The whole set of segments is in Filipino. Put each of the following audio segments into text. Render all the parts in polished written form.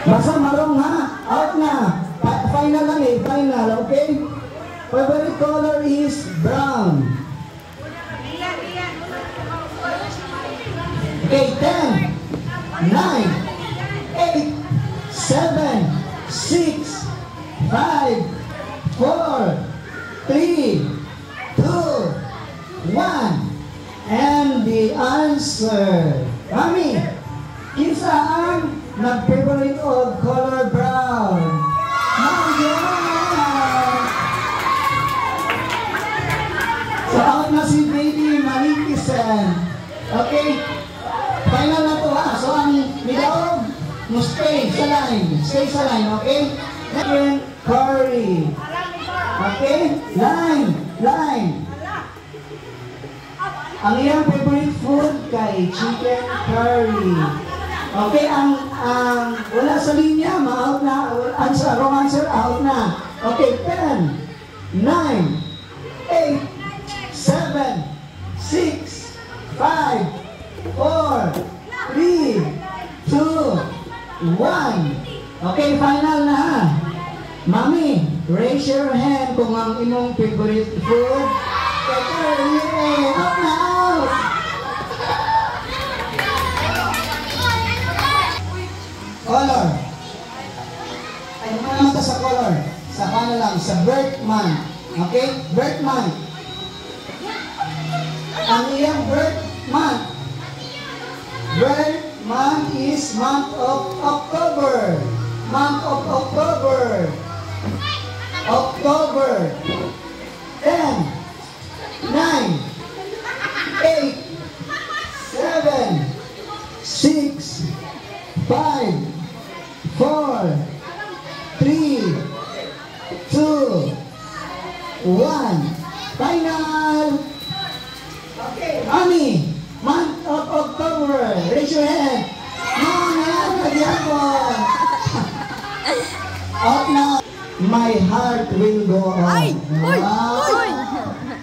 Basta marong ha. Out na. Final lang eh. Final. Okay? Favorite color is brown. Okay, 10, 9, 8, 7, 6, 5, 4, 3, 2, 1. And the answer. Mami, kinsa ang nag-favorite of color brown? So out na si Baby Marikisen. Okay? Final na to ha. So ang nilaog, mo stay sa line. Stay sa line, okay? Chicken curry. Okay? Line. Line. Ang iyang favorite food kay chicken curry. Okay, ang wala sa linya, ma-out na. Wrong answer, out na. Okay, 10, 9, 8, 7, 6, 5, 4, 3, 2, 1. Okay, final na ha. Mami, raise your hand kung ang imong favorite food. Out na, out! Color. Ay, naman ito sa color. Sa paano lang, sa birth month. Okay? Birth month. Ang iyang birth month. Birth month is month of October. Month of October. October. 10, 9, 8, 7, 6, 5, 4, 3, 2, 1. Final! Okay, Mami, month of October. Raise your hand. Mga nagyapon. Out now. My heart will go on. Ay! Uy! Uy!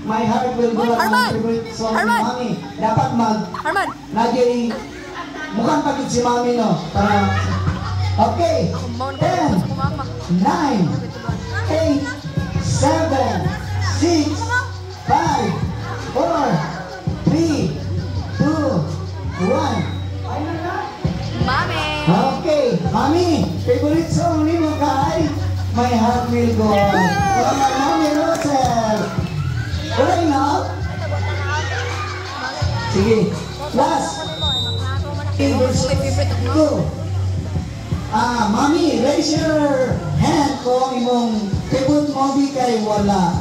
My heart will go on. Arman! Favorite song ni Arman! Mami. Dapat Arman! lagi mukhang pagod si Mami, no? Para, okay. 10, 9, 8, 7, 6, 5, 4, 3, 2, 1. Mami! Okay, Mami, favorite song ni mo kay My Heart Will Go On. Mami Rosel. Wala na? Sige. Last. Favorite 2. Mami, raise your hand kung imong favorite movie kay wala.